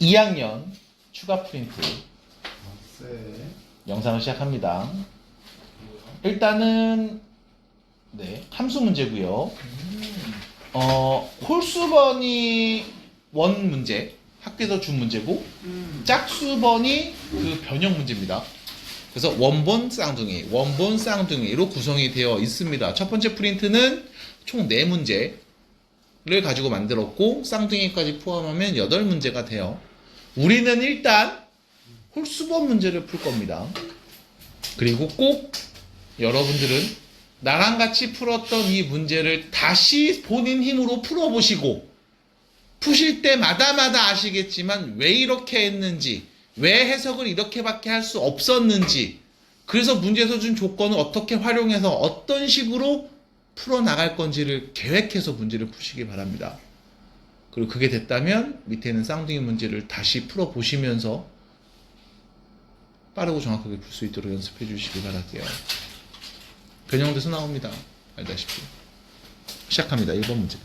2학년 추가 프린트 네. 영상을 시작합니다. 일단은 함수 문제고요. 홀수번이 원 문제, 학교에서 준 문제고 짝수번이 그 변형 문제입니다. 그래서 원본 쌍둥이로 구성이 되어 있습니다. 첫 번째 프린트는 총 4문제를 가지고 만들었고 쌍둥이까지 포함하면 8문제가 돼요. 우리는 일단 홀수번 문제를 풀 겁니다. 그리고 꼭 여러분들은 나랑 같이 풀었던 이 문제를 다시 본인 힘으로 풀어보시고 푸실 때마다 아시겠지만 왜 이렇게 했는지, 왜 해석을 이렇게밖에 할 수 없었는지, 그래서 문제에서 준 조건을 어떻게 활용해서 어떤 식으로 풀어나갈 건지를 계획해서 문제를 푸시기 바랍니다. 그리고 그게 됐다면 밑에 있는 쌍둥이 문제를 다시 풀어보시면서 빠르고 정확하게 풀 수 있도록 연습해 주시기 바랄게요. 변형돼서 나옵니다. 알다시피. 시작합니다. 1번 문제.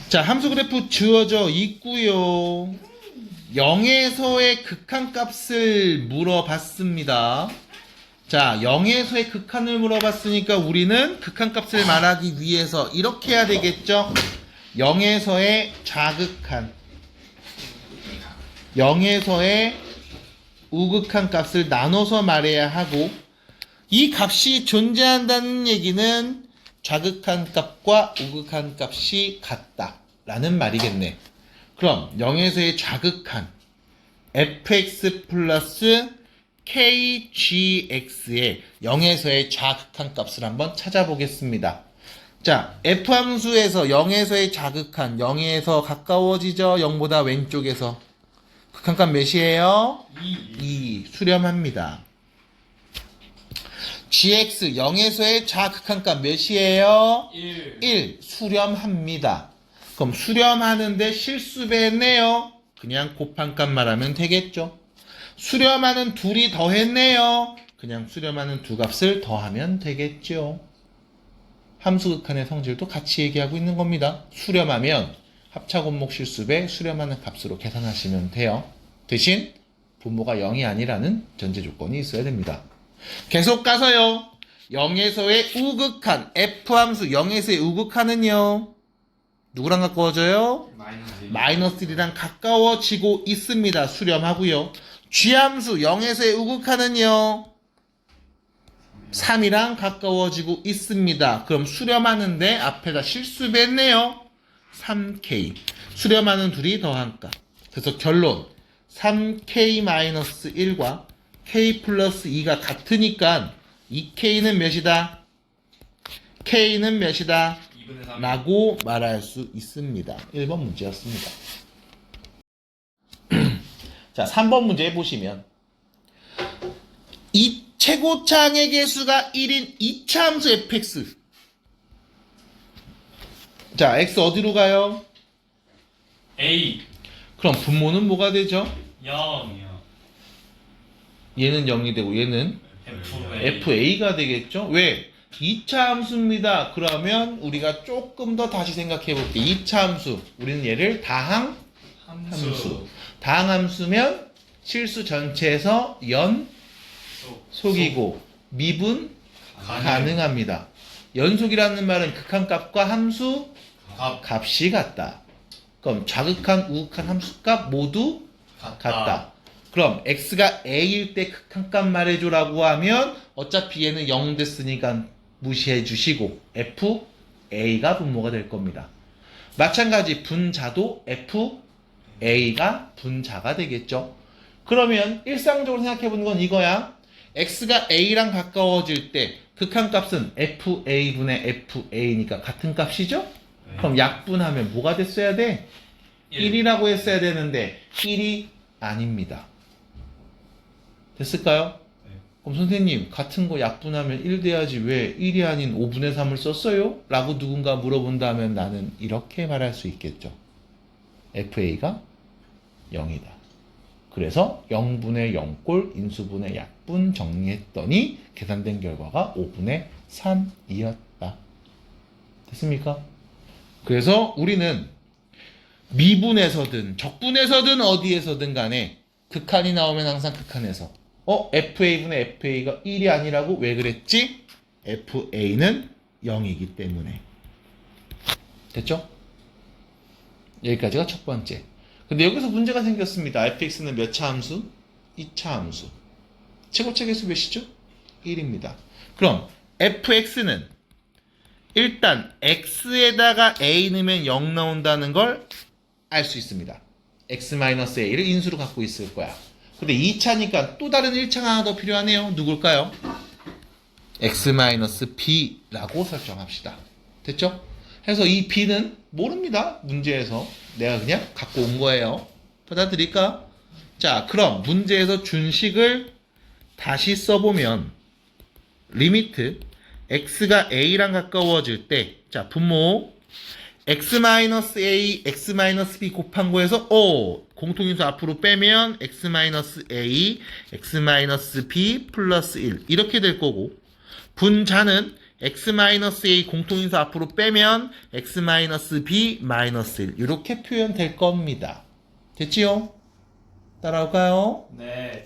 자, 함수 그래프 주어져 있고요. 0에서의 극한값을 물어봤습니다. 자, 0에서의 극한을 물어봤으니까 우리는 극한값을 말하기 위해서 이렇게 해야 되겠죠? 0에서의 좌극한, 0에서의 우극한 값을 나눠서 말해야 하고, 이 값이 존재한다는 얘기는 좌극한 값과 우극한 값이 같다라는 말이겠네. 그럼 0에서의 좌극한 fx 플러스 kgx의 0에서의 좌극한 값을 한번 찾아보겠습니다. 자, f함수에서 0에서의 좌극한 0에서 가까워지죠. 0보다 왼쪽에서. 극한값 몇이에요? 2. 수렴합니다. gx 0에서의 좌극한값 몇이에요? 1. 수렴합니다. 그럼 수렴하는데 실수배했네요. 그냥 곱한값 말하면 되겠죠. 수렴하는 둘이 더했네요. 그냥 수렴하는 두 값을 더하면 되겠죠. 함수극한의 성질도 같이 얘기하고 있는 겁니다. 수렴하면 합차곱목 실수배 수렴하는 값으로 계산하시면 돼요. 대신 분모가 0이 아니라는 전제 조건이 있어야 됩니다. 계속 가서요. 0에서의 우극한 f함수 0에서의 우극한은요. 누구랑 가까워져요? 마이너스 1이랑 가까워지고 있습니다. 수렴하고요. g함수 0에서의 우극한은요. 3이랑 가까워지고 있습니다. 그럼 수렴하는데 앞에다 실수배했네요. 3k. 수렴하는 둘이 더한 값. 그래서 결론 3k-1과 k 플러스 2가 같으니까 2k는 몇이다? k는 몇이다? 라고 말할 수 있습니다. 1번 문제였습니다. 자, 3번 문제 보시면 이 최고차항의 개수가 1인 2차 함수 fx. 자, x 어디로 가요? A 그럼 분모는 뭐가 되죠? 0이요. 얘는 0이 되고 얘는 FA FA가 되겠죠? 왜? 2차 함수입니다. 그러면 우리가 조금 더 다시 생각해 볼게요. 2차 함수. 우리는 얘를 다항 함수. 다항 함수면 실수 전체에서 연속이고 미분 가능합니다. 연속이라는 말은 극한값과 함수 값이 같다. 그럼 좌극한, 우극한 함수값 모두 같다. 그럼 x가 a일 때 극한값 말해줘라고 하면 어차피 얘는 0 됐으니까 무시해 주시고 fa가 분모가 될 겁니다. 마찬가지 분자도 fa가 분자가 되겠죠. 그러면 일상적으로 생각해보는 건 이거야. x가 a랑 가까워질 때 극한값은 fa분의 fa니까 같은 값이죠? 그럼 약분하면 뭐가 됐어야 돼? 1이라고 했어야 되는데 1이 아닙니다. 됐을까요? 네. 그럼 선생님 같은 거 약분하면 1 돼야지 왜 1이 아닌 5분의 3을 썼어요? 라고 누군가 물어본다면 나는 이렇게 말할 수 있겠죠. fa가 0이다. 그래서 0분의 0꼴 인수분의 약분 정리했더니 계산된 결과가 5분의 3이었다. 됐습니까? 그래서 우리는 미분에서든 적분에서든 어디에서든 간에 극한이 나오면 항상 극한에서 FA분의 FA가 1이 아니라고 왜 그랬지? FA는 0이기 때문에. 됐죠? 여기까지가 첫 번째. 근데 여기서 문제가 생겼습니다. fx는 몇 차 함수? 2차 함수. 최고차 계수 몇이죠? 1입니다. 그럼 fx는 일단 x에다가 a 넣으면 0 나온다는 걸 알 수 있습니다. x-a를 인수로 갖고 있을 거야. 근데 2차니까 또 다른 1차가 하나 더 필요하네요. 누굴까요? x-b라고 설정합시다. 됐죠? 해서 이 b는 모릅니다. 문제에서 내가 그냥 갖고 온 거예요. 받아들일까? 자, 그럼 문제에서 준식을 다시 써보면 리미트 x가 a랑 가까워질 때, 자, 분모 x-a, x-b 곱한 거에서 공통인수 앞으로 빼면 x-a, x-b 플러스 1 이렇게 될 거고, 분자는 x-a 공통인수 앞으로 빼면 x-b 마이너스 1 이렇게 표현될 겁니다. 됐지요? 따라올까요? 네.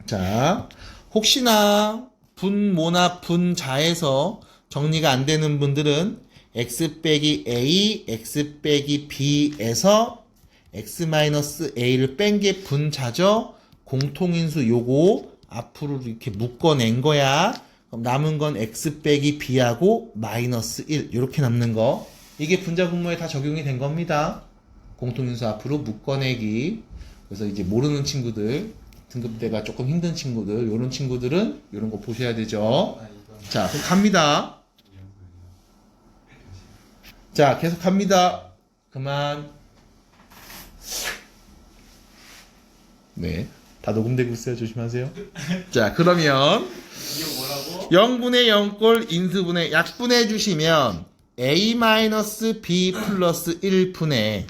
자, 혹시나 분모나 분자에서 정리가 안 되는 분들은 x 빼기 a, x 빼기 b에서 x-a를 뺀 게 분자죠? 공통인수 요거 앞으로 이렇게 묶어낸 거야. 그럼 남은 건 x 빼기 b하고 마이너스 1 이렇게 남는 거. 이게 분자 분모에 다 적용이 된 겁니다. 공통인수 앞으로 묶어내기. 그래서 이제 모르는 친구들, 등급대가 조금 힘든 친구들, 요런 친구들은 요런 거 보셔야 되죠. 자, 그럼 갑니다. 자, 계속 갑니다. 그만. 네, 다 녹음되고 있어요. 조심하세요. 자, 그러면 이게 뭐라고? 0분의 0꼴 인수분해 약분해 주시면 a-b 플러스 1분의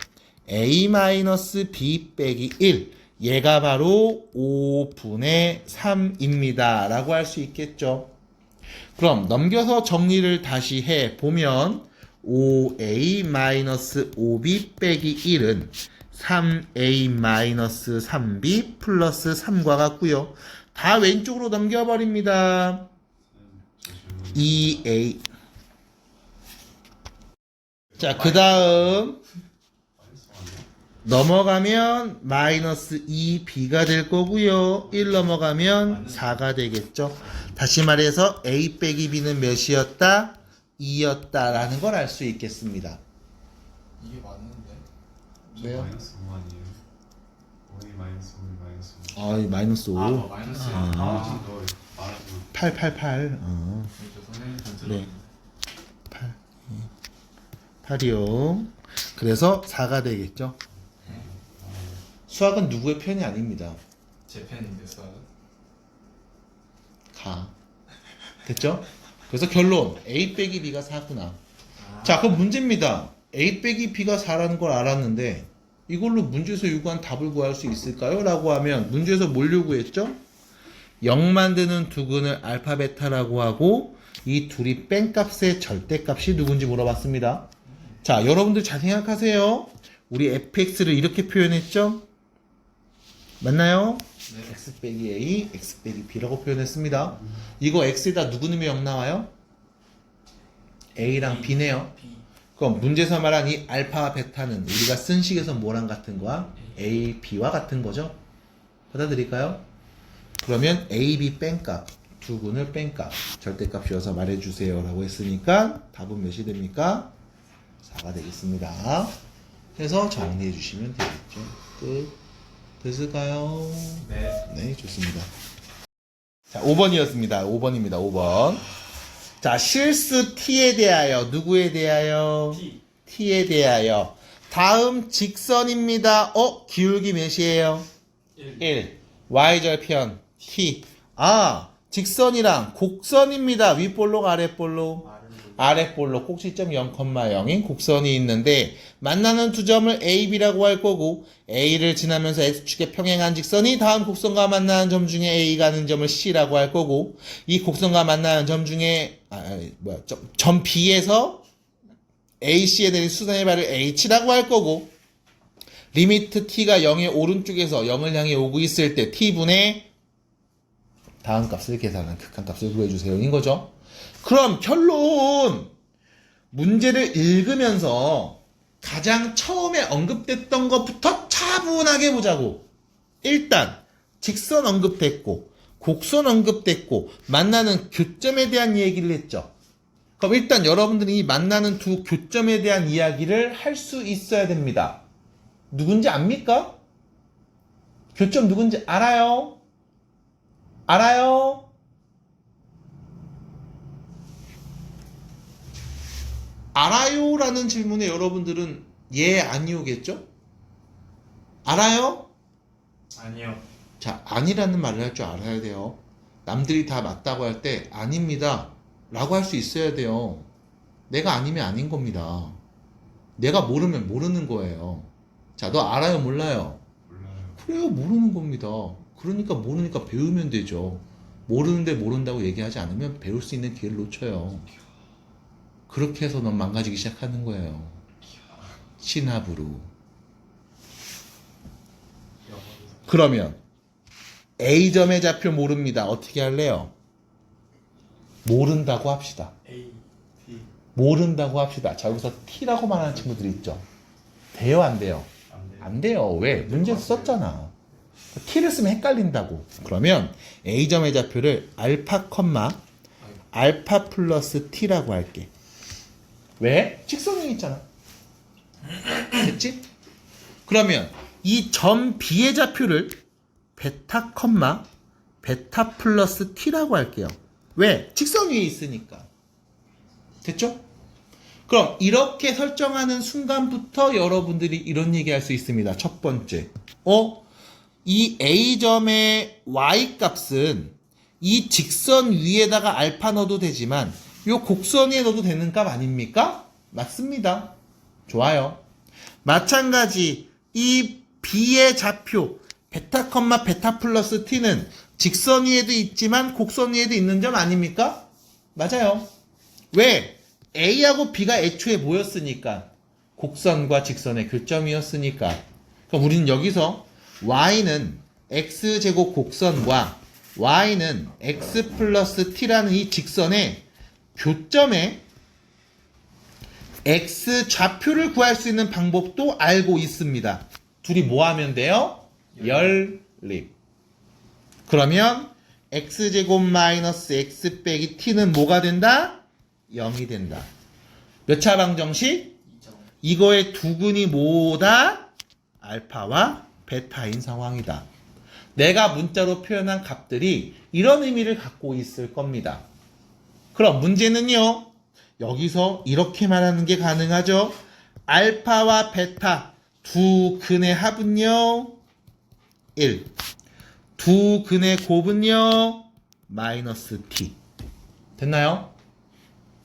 a-b 빼기 1 얘가 바로 5분의 3입니다 라고 할 수 있겠죠. 그럼 넘겨서 정리를 다시 해보면 5a-5b 빼기 1은 3a-3b 플러스 3과 같고요. 다 왼쪽으로 넘겨버립니다. 2a. 자, 그 다음 넘어가면 마이너스 2b가 될 거고요. 1 넘어가면 4가 되겠죠. 다시 말해서 a 빼기 b는 몇이었다? 2였다라는 걸 알 수 있겠습니다. 이게 맞는데? 왜요? 마이너스 5 아니에요? 5이 마이너스 5이 마이너스 5. 아, 이 마이너스 5. 마이너스 아. 아, 너 말하고 888. 선생님 전체 네. 8이요. 그래서 4가 되겠죠. 수학은 누구의 편이 아닙니다. 제 펜인데 수학은? 가. 됐죠? 그래서 결론 a 빼기 b가 4구나. 자, 그럼 문제입니다. a 빼기 b가 4라는 걸 알았는데 이걸로 문제에서 요구한 답을 구할 수 있을까요? 라고 하면 문제에서 뭘 요구했죠? 0 만드는 두근을 알파 베타라고 하고 이 둘이 뺀값의 절대값이 누군지 물어봤습니다. 자, 여러분들 잘 생각하세요. 우리 fx를 이렇게 표현했죠? 맞나요? 네. x 빼기 a, x 빼기 b라고 표현했습니다. 이거 x에다 누구 넣으면 0 나와요? a랑 b네요. 그럼 문제에서 말한 이 알파 베타는 우리가 쓴 식에서 뭐랑 같은 거야? a, b와 같은 거죠? 받아들일까요? 그러면 a, b 뺀값, 두근을 뺀값, 절대값이어서 말해주세요 라고 했으니까 답은 몇이 됩니까? 4가 되겠습니다. 해서 정리해 주시면 되겠죠. 끝. 됐을까요? 네. 네, 좋습니다. 자, 5번이었습니다. 5번입니다. 5번. 자, 실수 t에 대하여 누구에 대하여? t에 대하여. 다음 직선입니다. 기울기 몇이에요? 1. y절편 t. 아, 직선이랑 곡선입니다. 윗볼록 아랫볼록. 아랫볼록 꼭지점 0,0인 곡선이 있는데 만나는 두 점을 A, B라고 할 거고 A를 지나면서 X축에 평행한 직선이 다음 곡선과 만나는 점 중에 A 가는 점을 C라고 할 거고 이 곡선과 만나는 점 중에 점 B에서 AC에 내린 수선의 발을 H라고 할 거고 리미트 t가 0의 오른쪽에서 0을 향해 오고 있을 때 t분의 다음 값을 계산한 극한값을 구해주세요. 인 거죠. 그럼 결론! 문제를 읽으면서 가장 처음에 언급됐던 것부터 차분하게 보자고. 일단 직선 언급됐고 곡선 언급됐고 만나는 교점에 대한 얘기를 했죠. 그럼 일단 여러분들이 이 만나는 두 교점에 대한 이야기를 할 수 있어야 됩니다. 누군지 압니까? 교점 누군지 알아요? 알아요? 알아요? 라는 질문에 여러분들은 예, 아니오겠죠? 알아요? 아니요. 자, 아니라는 말을 할 줄 알아야 돼요. 남들이 다 맞다고 할 때 아닙니다 라고 할 수 있어야 돼요. 내가 아니면 아닌 겁니다. 내가 모르면 모르는 거예요. 자, 너 알아요? 몰라요? 몰라요. 그래요, 모르는 겁니다. 그러니까 모르니까 배우면 되죠. 모르는데 모른다고 얘기하지 않으면 배울 수 있는 기회를 놓쳐요. 그렇게 해서 넌 망가지기 시작하는 거예요. 신압으로. 그러면 A점의 좌표 모릅니다. 어떻게 할래요? 모른다고 합시다. A, T. 모른다고 합시다. 자, 여기서 T라고 말하는 친구들이 있죠. 돼요, 안 돼요? 안 돼요. 안 돼요. 왜? 문제에서 썼잖아. T를 쓰면 헷갈린다고. 그러면 A점의 좌표를 알파 컴마 알파 플러스 T라고 할게. 왜? 직선이 있잖아. 됐지? 그러면 이 점 B의 좌표를 베타 컴마 베타 플러스 T라고 할게요. 왜? 직선 위에 있으니까. 됐죠? 그럼 이렇게 설정하는 순간부터 여러분들이 이런 얘기 할 수 있습니다. 첫 번째. 이 A점의 Y 값은 이 직선 위에다가 알파 넣어도 되지만 이 곡선 위에 넣어도 되는 값 아닙니까? 맞습니다. 좋아요. 마찬가지 이 B의 좌표 베타 컴마 베타 플러스 T는 직선 위에도 있지만 곡선 위에도 있는 점 아닙니까? 맞아요. 왜? A하고 B가 애초에 뭐였으니까? 곡선과 직선의 교점이었으니까. 그럼 우리는 여기서 Y는 X제곱 곡선과 Y는 X 플러스 T라는 이 직선의 교점에 X 좌표를 구할 수 있는 방법도 알고 있습니다. 둘이 뭐 하면 돼요? 연립. 그러면 X제곱 마이너스 X 빼기 T는 뭐가 된다? 0이 된다. 몇 차 방정식? 이거의 두근이 뭐다? 알파와 베타인 상황이다. 내가 문자로 표현한 값들이 이런 의미를 갖고 있을 겁니다. 그럼 문제는요. 여기서 이렇게 말하는 게 가능하죠. 알파와 베타 두 근의 합은요. 1. 두 근의 곱은요. 마이너스 t. 됐나요?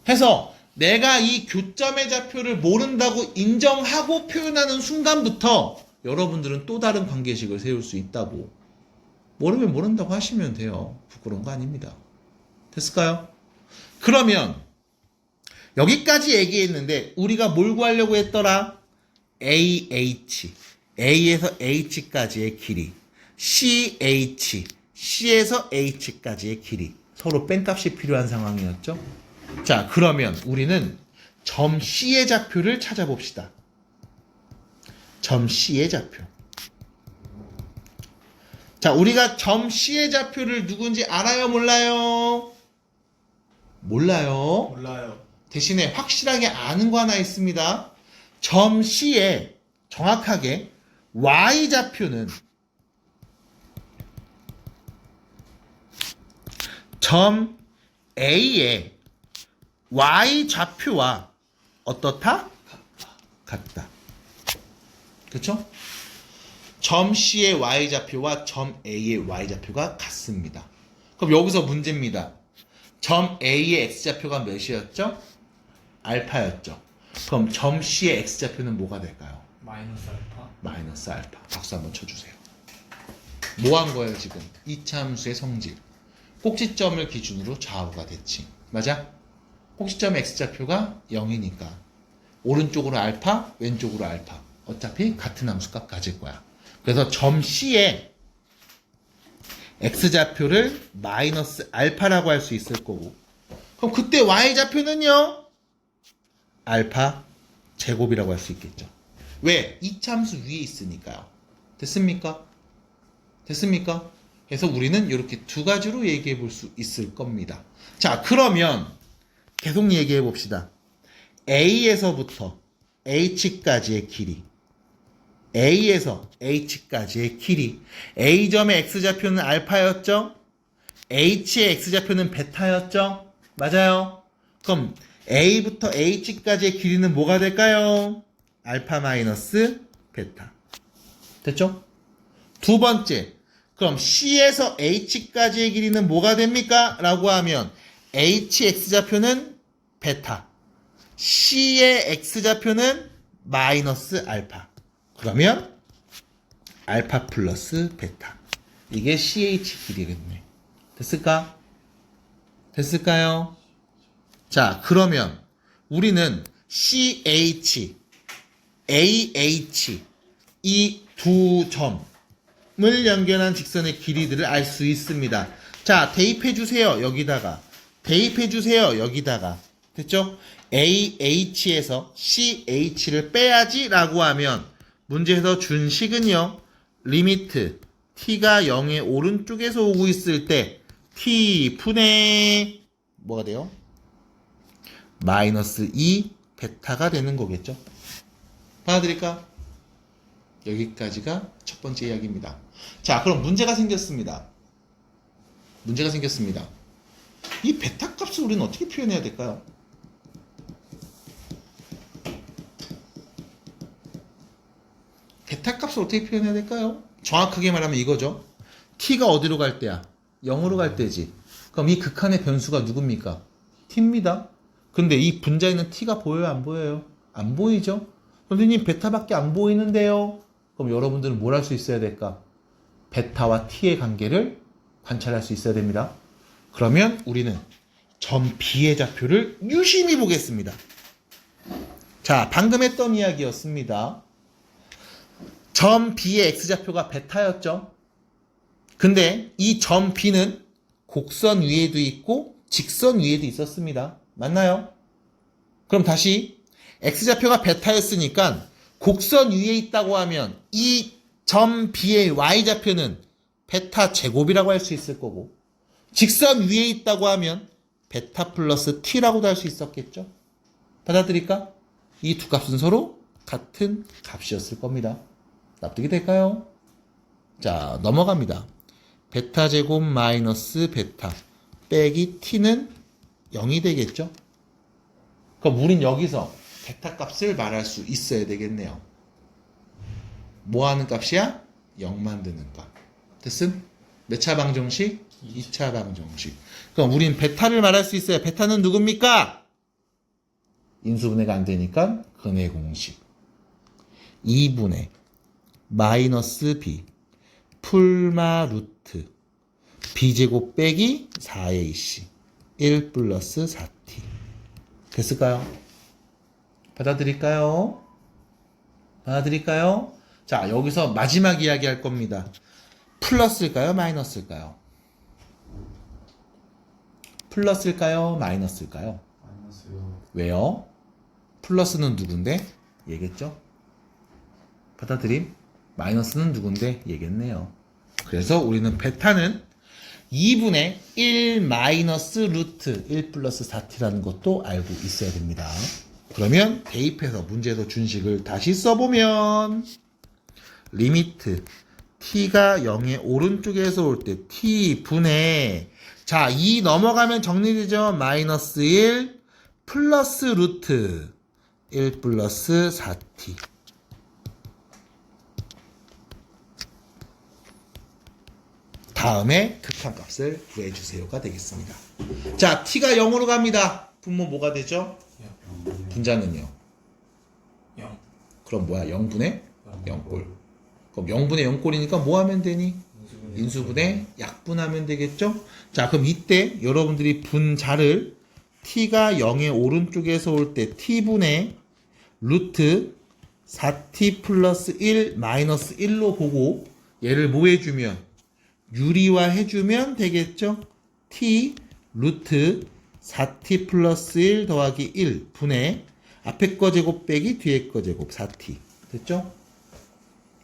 해서 내가 이 교점의 좌표를 모른다고 인정하고 표현하는 순간부터 여러분들은 또 다른 관계식을 세울 수 있다고. 모르면 모른다고 하시면 돼요. 부끄러운 거 아닙니다. 됐을까요? 그러면 여기까지 얘기했는데 우리가 뭘 구하려고 했더라? AH, A에서 H까지의 길이, CH, C에서 H까지의 길이. 서로 뺀값이 필요한 상황이었죠? 자, 그러면 우리는 점 C의 좌표를 찾아봅시다. 점 C의 좌표. 자, 우리가 점 C의 좌표를 누군지 알아요, 몰라요? 몰라요. 몰라요. 대신에 확실하게 아는 거 하나 있습니다. 점 C의 정확하게 Y 좌표는 점 A의 Y 좌표와 어떻다? 같다. 그렇죠? 점 C의 Y 좌표와 점 A의 Y 좌표가 같습니다. 그럼 여기서 문제입니다. 점 A의 X 좌표가 몇이었죠? 알파였죠. 그럼 점 C의 X 좌표는 뭐가 될까요? 마이너스 알파. 마이너스 알파. 박수 한번 쳐주세요. 뭐 한 거예요 지금? 이차함수의 성질. 꼭지점을 기준으로 좌우가 대칭. 맞아? 꼭지점 X 좌표가 0이니까 오른쪽으로 알파, 왼쪽으로 알파. 어차피 같은 함수값 가질 거야. 그래서 점 C에 x좌표를 마이너스 알파라고 할 수 있을 거고, 그럼 그때 y좌표는요? 알파 제곱이라고 할 수 있겠죠. 왜? 이차함수 위에 있으니까요. 됐습니까? 됐습니까? 그래서 우리는 이렇게 두 가지로 얘기해 볼 수 있을 겁니다. 자, 그러면 계속 얘기해 봅시다. A에서부터 H까지의 길이, A에서 H까지의 길이, A점의 X좌표는 알파였죠? H의 X좌표는 베타였죠? 맞아요? 그럼 A부터 H까지의 길이는 뭐가 될까요? 알파 마이너스 베타. 됐죠? 두 번째, 그럼 C에서 H까지의 길이는 뭐가 됩니까? 라고 하면 H X좌표는 베타, C의 X좌표는 마이너스 알파. 그러면 알파 플러스 베타. 이게 CH 길이겠네. 됐을까? 됐을까요? 자, 그러면 우리는 CH, AH 이 두 점을 연결한 직선의 길이들을 알 수 있습니다. 자, 대입해 주세요. 여기다가. 대입해 주세요. 여기다가. 됐죠? AH에서 CH를 빼야지 라고 하면 문제에서 준 식은요. 리미트 t가 0의 오른쪽에서 오고 있을 때 t 분의 뭐가 돼요? 마이너스 2 베타가 되는 거겠죠. 받아들일까? 여기까지가 첫 번째 이야기입니다. 자, 그럼 문제가 생겼습니다. 문제가 생겼습니다. 이 베타 값을 우리는 어떻게 표현해야 될까요? 베타 값을 어떻게 표현해야 될까요? 정확하게 말하면 이거죠. t가 어디로 갈 때야? 0으로 갈 때지. 그럼 이 극한의 변수가 누굽니까? t입니다. 근데 이 분자에 있는 t가 보여요? 안 보여요? 안 보이죠? 선생님 베타밖에 안 보이는데요? 그럼 여러분들은 뭘 할 수 있어야 될까? 베타와 t의 관계를 관찰할 수 있어야 됩니다. 그러면 우리는 점 B의 좌표를 유심히 보겠습니다. 자, 방금 했던 이야기였습니다. 점 B의 X좌표가 베타였죠. 근데 이 점 B는 곡선 위에도 있고 직선 위에도 있었습니다. 맞나요? 그럼 다시 X좌표가 베타였으니까 곡선 위에 있다고 하면 이 점 B의 Y좌표는 베타 제곱이라고 할 수 있을 거고, 직선 위에 있다고 하면 베타 플러스 T라고도 할 수 있었겠죠. 받아들일까? 이 두 값은 서로 같은 값이었을 겁니다. 납득이 될까요? 자, 넘어갑니다. 베타 제곱 마이너스 베타 빼기 t는 0이 되겠죠? 그럼 우린 여기서 베타 값을 말할 수 있어야 되겠네요. 뭐 하는 값이야? 0 만드는 값. 됐음? 몇 차 방정식? 2차 방정식. 그럼 우린 베타를 말할 수 있어요. 베타는 누굽니까? 인수분해가 안 되니까 근해 공식. 2분의 마이너스 b 풀마 루트 b제곱 빼기 4ac 1 플러스 4t. 됐을까요? 받아들일까요? 받아들일까요? 자, 여기서 마지막 이야기 할 겁니다. 플러스일까요? 마이너스일까요? 플러스일까요? 마이너스일까요? 마이너스요. 왜요? 플러스는 누군데? 얘겠죠? 받아들임? 마이너스는 누군데? 얘겠네요. 그래서 우리는 베타는 2분의 1 마이너스 루트 1 플러스 4t라는 것도 알고 있어야 됩니다. 그러면 대입해서 문제에서 준식을 다시 써보면 리미트 t가 0의 오른쪽에서 올 때 t분의, 자, 2 넘어가면 정리되죠? 마이너스 1 플러스 루트 1 플러스 4t. 다음에 극한값을 구해주세요가 되겠습니다. 자, t가 0으로 갑니다. 분모 뭐가 되죠? 분자는요? 0. 그럼 뭐야? 0분의 0꼴. 그럼 0분의 0꼴이니까 뭐 하면 되니? 인수분해 약분하면 되겠죠? 자, 그럼 이때 여러분들이 분자를 t가 0의 오른쪽에서 올 때 t분의 루트 4t 플러스 1 마이너스 1로 보고 얘를 뭐 해주면 유리화 해주면 되겠죠? t 루트 4t 플러스 1 더하기 1 분의 앞에 거 제곱 빼기 뒤에 거 제곱 4t 됐죠?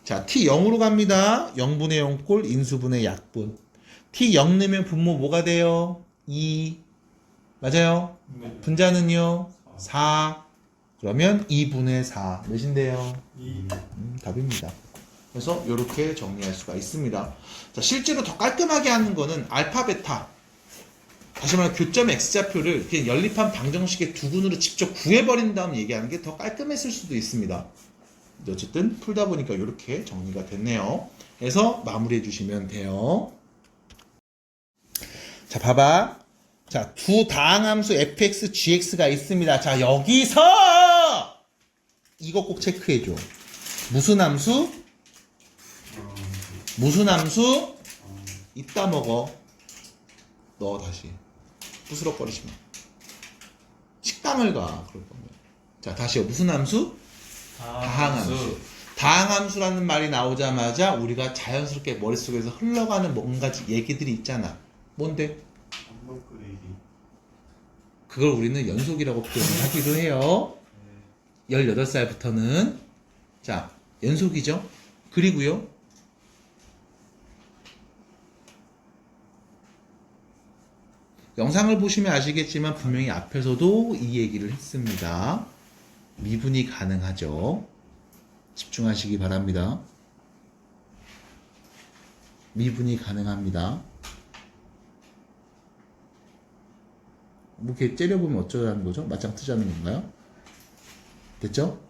자, t 0으로 갑니다. 0분의 0꼴 인수분의 약분. t 0 넣으면 분모 뭐가 돼요? 2 맞아요? 네. 분자는요? 4 그러면 2분의 4 몇인데요? 2. 답입니다. 그래서 이렇게 정리할 수가 있습니다. 자, 실제로 더 깔끔하게 하는 거는 알파, 베타 다시 말해 교점 x좌표를 그냥 연립한 방정식의 두근으로 직접 구해버린 다음 얘기하는 게 더 깔끔했을 수도 있습니다. 어쨌든 풀다 보니까 이렇게 정리가 됐네요. 그래서 마무리해 주시면 돼요. 자, 봐봐. 자, 두 다항함수 fx, gx가 있습니다. 자, 여기서 이거 꼭 체크해 줘. 무슨 함수? 무슨 함수? 이따 먹어. 너 다시. 부스럭거리지 마. 식당을 가. 그럴 거면. 자, 다시요. 무슨 함수? 다항함수. 다항함수라는 말이 나오자마자 우리가 자연스럽게 머릿속에서 흘러가는 뭔가 얘기들이 있잖아. 뭔데? 한번 끓이기. 그걸 우리는 연속이라고 표현하기도 해요. 18살부터는. 자, 연속이죠. 그리고요. 영상을 보시면 아시겠지만 분명히 앞에서도 이 얘기를 했습니다. 미분이 가능하죠. 집중하시기 바랍니다. 미분이 가능합니다. 뭐 이렇게 째려보면 어쩌라는 거죠? 맞짱 뜨자는 건가요? 됐죠?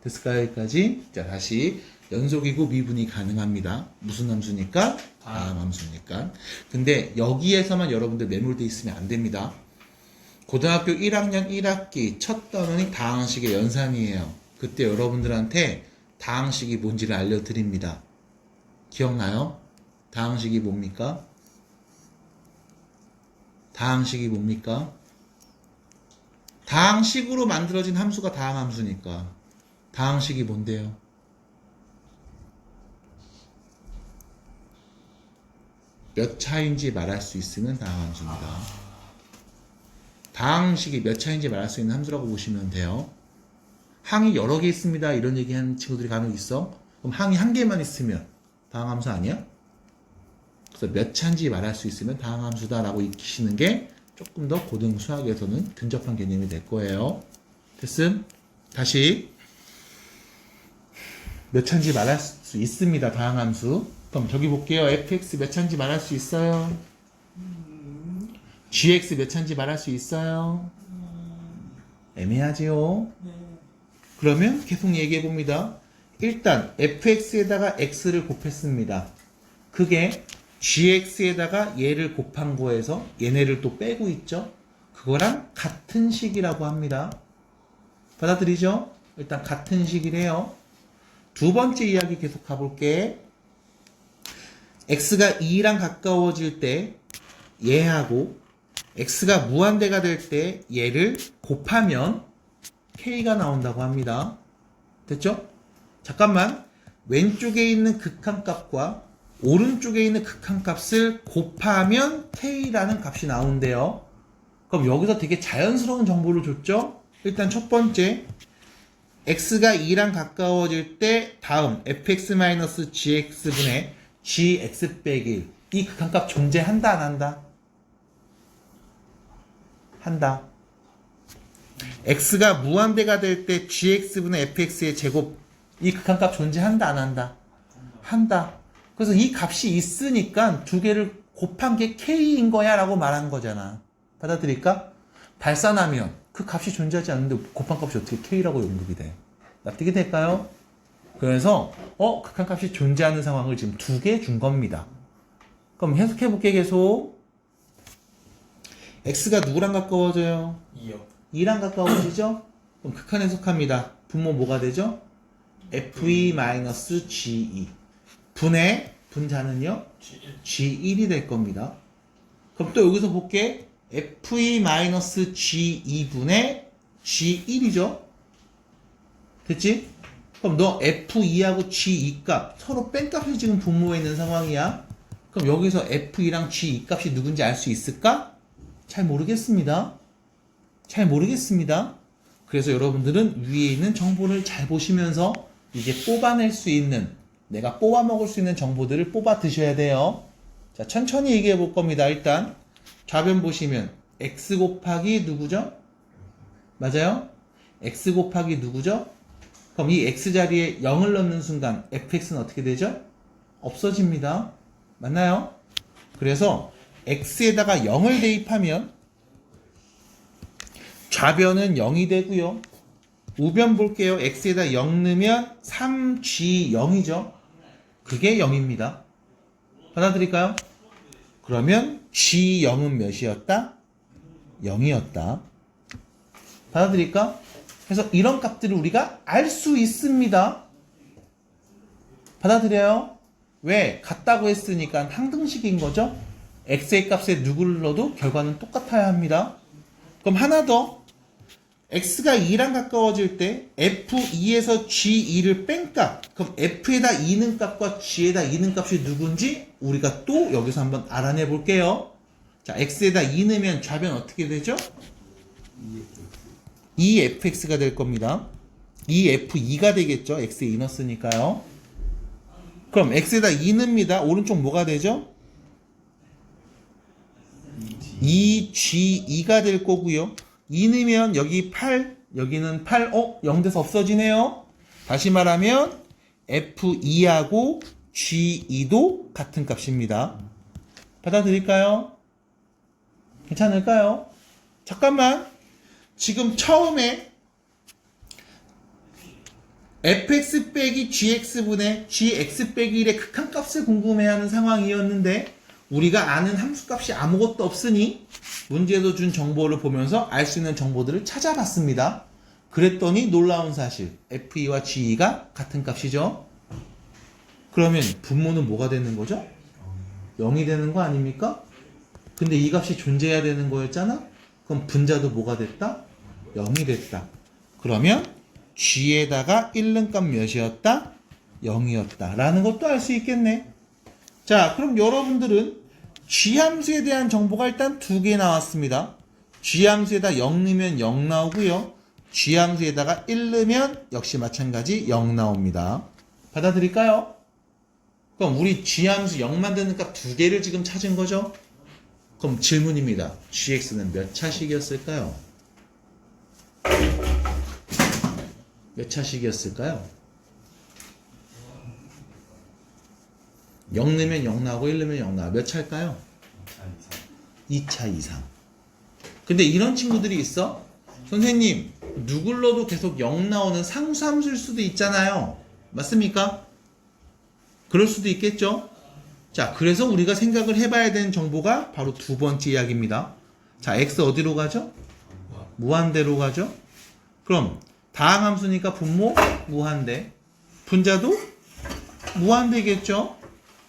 됐을까요? 여기까지? 자, 다시 연속이고 미분이 가능합니다. 무슨 함수니까? 다음 함수니까. 근데 여기에서만 여러분들 매몰돼 있으면 안 됩니다. 고등학교 1학년 1학기 첫 단원이 다항식의 연산이에요. 그때 여러분들한테 다항식이 뭔지를 알려드립니다. 기억나요? 다항식이 뭡니까? 다항식이 뭡니까? 다항식으로 만들어진 함수가 다항함수니까. 다항식이 뭔데요? 몇 차인지 말할 수 있으면 다항함수입니다. 다항식이 몇 차인지 말할 수 있는 함수라고 보시면 돼요. 항이 여러 개 있습니다. 이런 얘기하는 친구들이 간혹 있어. 그럼 항이 한 개만 있으면 다항함수 아니야? 그래서 몇 차인지 말할 수 있으면 다항함수다라고 익히시는 게 조금 더 고등 수학에서는 근접한 개념이 될 거예요. 됐음? 다시 몇 차인지 말할 수 있습니다. 다항함수. 그럼 저기 볼게요. fx 몇 차인지 말할 수 있어요? gx 몇 차인지 말할 수 있어요? 애매하지요? 그러면 계속 얘기해 봅니다. 일단 fx에다가 x를 곱했습니다. 그게 gx에다가 얘를 곱한 거에서 얘네를 또 빼고 있죠. 그거랑 같은 식이라고 합니다. 받아들이죠? 일단 같은 식이래요. 두 번째 이야기 계속 가볼게. x가 2랑 가까워질 때 얘하고 x가 무한대가 될 때 얘를 곱하면 k가 나온다고 합니다. 됐죠? 잠깐만. 왼쪽에 있는 극한값과 오른쪽에 있는 극한값을 곱하면 k라는 값이 나온대요. 그럼 여기서 되게 자연스러운 정보를 줬죠? 일단 첫 번째 x가 2랑 가까워질 때 다음 fx-gx분의 gx 빼기 1. 이 극한값 존재한다 안 한다? 한다. x가 무한대가 될 때 gx분의 fx의 제곱 이 극한값 존재한다 안 한다? 한다. 그래서 이 값이 있으니까 두 개를 곱한 게 k인 거야 라고 말한 거잖아. 받아들일까? 발산하면 그 값이 존재하지 않는데 곱한 값이 어떻게 k라고 연급이 돼? 납득이 될까요? 그래서 극한값이 존재하는 상황을 지금 두 개 준 겁니다. 그럼 해석해 볼게. 계속 x가 누구랑 가까워져요? 2요. 2랑 가까워지죠? 그럼 극한 해석합니다. 분모 뭐가 되죠? fe-ge 분의 분자는요? G1이 될 겁니다. 그럼 또 여기서 볼게. fe-ge 분의 G1이죠? 됐지? 그럼 너 F2하고 G2 값 서로 뺀값이 지금 분모에 있는 상황이야. 그럼 여기서 F2랑 G2 값이 누군지 알 수 있을까? 잘 모르겠습니다. 잘 모르겠습니다. 그래서 여러분들은 위에 있는 정보를 잘 보시면서 이제 뽑아낼 수 있는, 내가 뽑아 먹을 수 있는 정보들을 뽑아 드셔야 돼요. 자, 천천히 얘기해 볼 겁니다. 일단 좌변 보시면 x 곱하기 누구죠? 맞아요? x 곱하기 누구죠? 그럼 이 x 자리에 0을 넣는 순간 fx는 어떻게 되죠? 없어집니다. 맞나요? 그래서 x에다가 0을 대입하면 좌변은 0이 되고요. 우변 볼게요. x에다 0 넣으면 3g0이죠. 그게 0입니다. 받아들일까요? 그러면 g0은 몇이었다? 0이었다. 받아들일까? 그래서 이런 값들을 우리가 알 수 있습니다. 받아들여요? 왜? 같다고 했으니까 항등식인 거죠? x의 값에 누구를 넣어도 결과는 똑같아야 합니다. 그럼 하나 더. x가 2랑 가까워질 때 f2에서 g2를 뺀 값. 그럼 f에다 2는 값과 g에다 2는 값이 누군지 우리가 또 여기서 한번 알아내 볼게요. 자, x에다 2 넣으면 좌변 어떻게 되죠? 2fx가 될 겁니다. 2f2가 되겠죠? x에 2 넣었으니까요. 그럼 x에다 2 넣습니다. 오른쪽 뭐가 되죠? 2g2가 될 거고요. 2 넣으면 여기 8, 여기는 8, 0 돼서 없어지네요. 다시 말하면 f2하고 g2도 같은 값입니다. 받아들일까요? 괜찮을까요? 잠깐만. 지금 처음에 fx 빼기 gx분의 gx 빼기 1의 극한값을 궁금해하는 상황이었는데 우리가 아는 함수값이 아무것도 없으니 문제에서 준 정보를 보면서 알 수 있는 정보들을 찾아봤습니다. 그랬더니 놀라운 사실 f2와 g2가 같은 값이죠. 그러면 분모는 뭐가 되는 거죠? 0이 되는 거 아닙니까? 근데 이 값이 존재해야 되는 거였잖아? 그럼 분자도 뭐가 됐다? 0이 됐다. 그러면 g에다가 1는 값 몇이었다? 0이었다. 라는 것도 알 수 있겠네. 자, 그럼 여러분들은 g함수에 대한 정보가 일단 2개 나왔습니다. g함수에다 0 넣으면 0 나오고요. g함수에다가 1 넣으면 역시 마찬가지 0 나옵니다. 받아들일까요? 그럼 우리 g함수 0 만드는 값 2개를 지금 찾은 거죠? 그럼 질문입니다. gx는 몇 차식이었을까요? 몇 차식이었을까요? 0 넣으면 0 나오고 1 넣으면 0 나와. 몇 차일까요? 2차 이상. 근데 이런 친구들이 있어? 선생님, 누굴 넣어도 계속 0 나오는 상수함수일 수도 있잖아요. 맞습니까? 그럴 수도 있겠죠? 자, 그래서 우리가 생각을 해봐야 되는 정보가 바로 두 번째 이야기입니다. 자, x 어디로 가죠? 무한대로 가죠? 그럼 다항함수니까 분모 무한대, 분자도 무한대겠죠?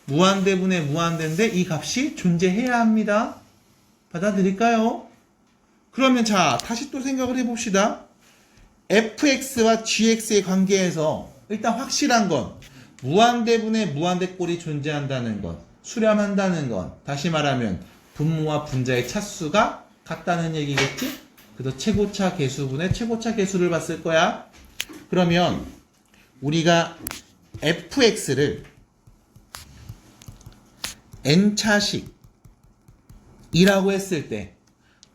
무한대분의 무한대인데 이 값이 존재해야 합니다. 받아들일까요? 그러면 자, 다시 또 생각을 해봅시다. fx와 gx의 관계에서 일단 확실한 건 무한대분의 무한대꼴이 존재한다는 것, 수렴한다는 것, 다시 말하면 분모와 분자의 차수가 같다는 얘기겠지? 그래서 최고차 계수분의 최고차 계수를 봤을 거야. 그러면 우리가 fx를 n차식이라고 했을 때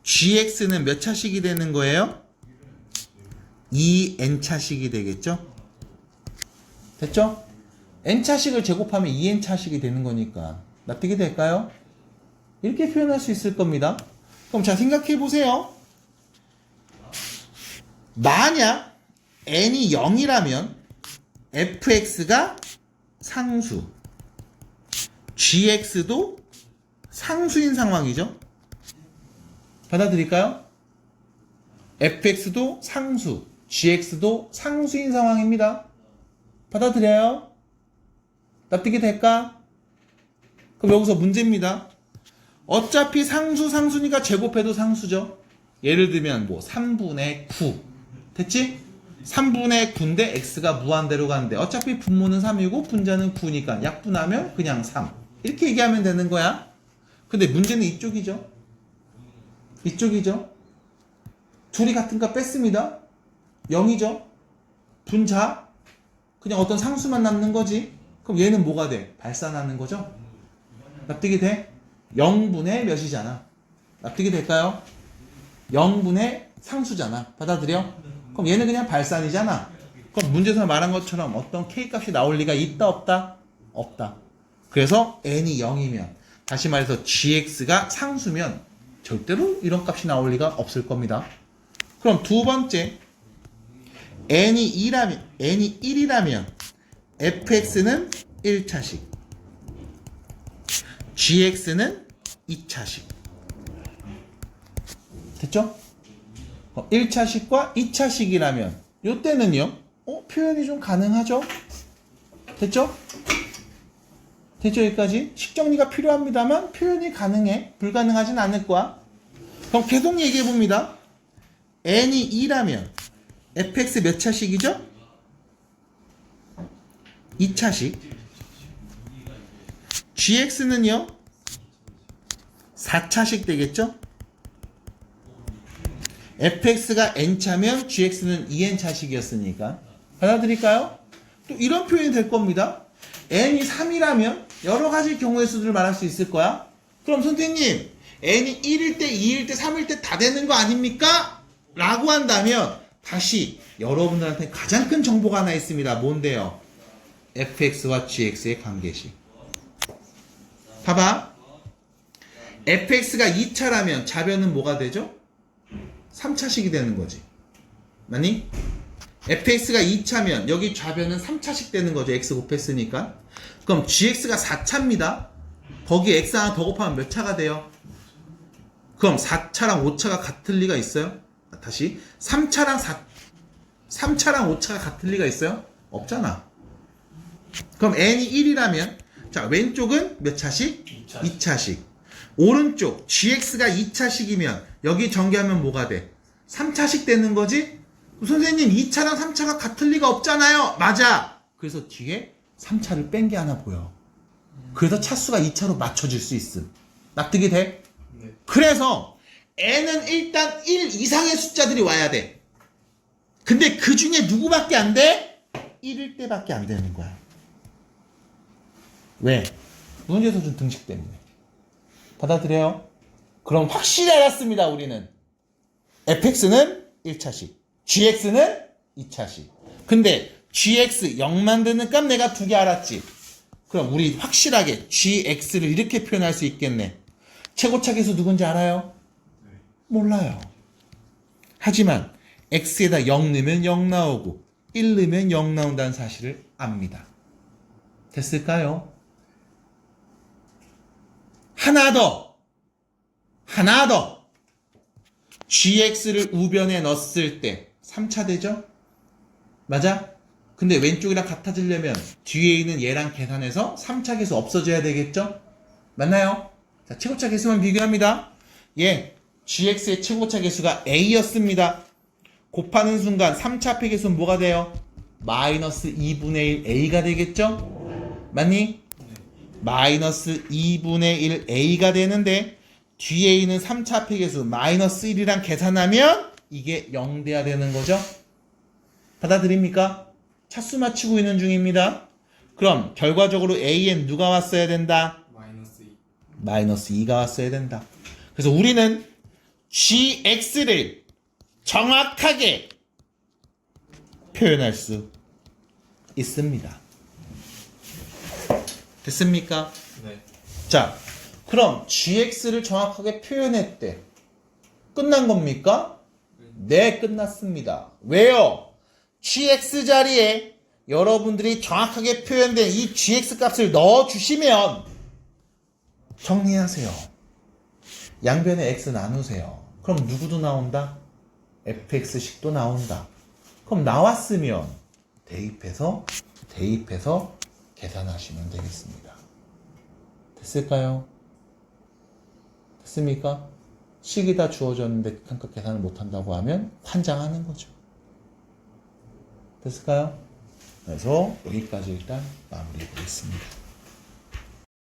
gx는 몇 차식이 되는 거예요? 2n차식이 되겠죠? 됐죠? n차식을 제곱하면 2n차식이 되는 거니까 납득이 될까요? 이렇게 표현할 수 있을 겁니다. 그럼 자, 생각해 보세요. 만약 n이 0이라면 fx가 상수, gx도 상수인 상황이죠. 받아들일까요? fx도 상수, gx도 상수인 상황입니다. 받아들여요? 납득이 될까? 그럼 여기서 문제입니다. 어차피 상수니까 제곱해도 상수죠. 예를 들면 뭐 3분의 9 됐지? 3분의 9인데 x가 무한대로 가는데 어차피 분모는 3이고 분자는 9니까 약분하면 그냥 3 이렇게 얘기하면 되는 거야. 근데 문제는 이쪽이죠. 이쪽이죠. 둘이 같은 값 뺐습니다. 0이죠. 분자 그냥 어떤 상수만 남는 거지. 그럼 얘는 뭐가 돼? 발산하는 거죠. 납득이 돼? 0분의 몇이잖아. 납득이 될까요? 0분의 상수잖아. 받아들여? 그럼 얘는 그냥 발산이잖아. 그럼 문제에서 말한 것처럼 어떤 k값이 나올 리가 있다 없다? 없다. 그래서 n이 0이면 다시 말해서 gx가 상수면 절대로 이런 값이 나올 리가 없을 겁니다. 그럼 두 번째 n이 1이라면 fx는 1차식 gx는 2차식 됐죠? 1차식과 2차식이라면 이때는요 표현이 좀 가능하죠? 됐죠? 됐죠? 여기까지 식정리가 필요합니다만 표현이 가능해. 불가능하진 않을 거야. 그럼 계속 얘기해 봅니다. n이 2라면 fx 몇 차식이죠? 2차식. gx는요 4차식 되겠죠? fx가 n차면 gx는 2n차식이었으니까 받아들일까요? 또 이런 표현이 될 겁니다. n이 3이라면 여러 가지 경우의 수들을 말할 수 있을 거야. 그럼 선생님 n이 1일 때, 2일 때, 3일 때 다 되는 거 아닙니까? 라고 한다면 다시 여러분들한테 가장 큰 정보가 하나 있습니다. 뭔데요? fx와 gx의 관계식. 봐봐. fx가 2차라면 좌변은 뭐가 되죠? 3차식이 되는 거지. 맞니? fx가 2차면 여기 좌변은 3차식 되는 거죠. x 곱했으니까. 그럼 gx가 4차입니다. 거기에 x 하나 더 곱하면 몇 차가 돼요? 그럼 4차랑 5차가 같을 리가 있어요? 다시 3차랑 5차가 같을 리가 있어요? 없잖아. 그럼 n이 1이라면 자 왼쪽은 몇 차식? 2차식. 오른쪽 gx가 2차식이면 여기 전개하면 뭐가 돼? 3차식 되는 거지? 선생님 2차랑 3차가 같을 리가 없잖아요. 맞아. 그래서 뒤에 3차를 뺀 게 하나 보여. 그래서 차수가 2차로 맞춰질 수 있음. 납득이 돼? 네. 그래서 n은 일단 1 이상의 숫자들이 와야 돼. 근데 그 중에 누구밖에 안 돼? 1일 때밖에 안 되는 거야. 왜? 문제에서 준 등식 때문에. 받아들여요? 그럼 확실히 알았습니다. 우리는 fx는 1차식 gx는 2차식. 근데 gx 0 만드는 값 내가 두 개 알았지. 그럼 우리 확실하게 gx를 이렇게 표현할 수 있겠네. 최고차 계수 누군지 알아요? 몰라요. 하지만 x에다 0 넣으면 0 나오고 1 넣으면 0 나온다는 사실을 압니다. 됐을까요? 하나 더 gx를 우변에 넣었을 때 3차 되죠? 맞아? 근데 왼쪽이랑 같아지려면 뒤에 있는 얘랑 계산해서 3차 계수 없어져야 되겠죠? 맞나요? 자, 최고차 계수만 비교합니다. 예, gx의 최고차 계수가 a였습니다. 곱하는 순간 3차 합의 계수는 뭐가 돼요? 마이너스 2분의 1 a가 되겠죠? 맞니? 마이너스 2분의 1 a가 되는데 뒤에 있는 3차 합의 계수 마이너스 1이랑 계산하면 이게 0 돼야 되는 거죠? 받아들입니까? 차수 맞추고 있는 중입니다. 그럼 결과적으로 a엔 누가 왔어야 된다? 마이너스 2가 왔어야 된다. 그래서 우리는 gx를 정확하게 표현할 수 있습니다. 됐습니까? 네. 자, 그럼 gx를 정확하게 표현했대. 끝난 겁니까? 네, 끝났습니다. 왜요? gx 자리에 여러분들이 정확하게 표현된 이 gx 값을 넣어주시면 정리하세요. 양변에 x 나누세요. 그럼 누구도 나온다? fx식도 나온다. 그럼 나왔으면 대입해서 계산하시면 되겠습니다. 됐을까요? 됐습니까? 식이 다 주어졌는데 극한값 계산을 못한다고 하면 환장하는 거죠. 됐을까요? 그래서 여기까지 일단 마무리해 보겠습니다.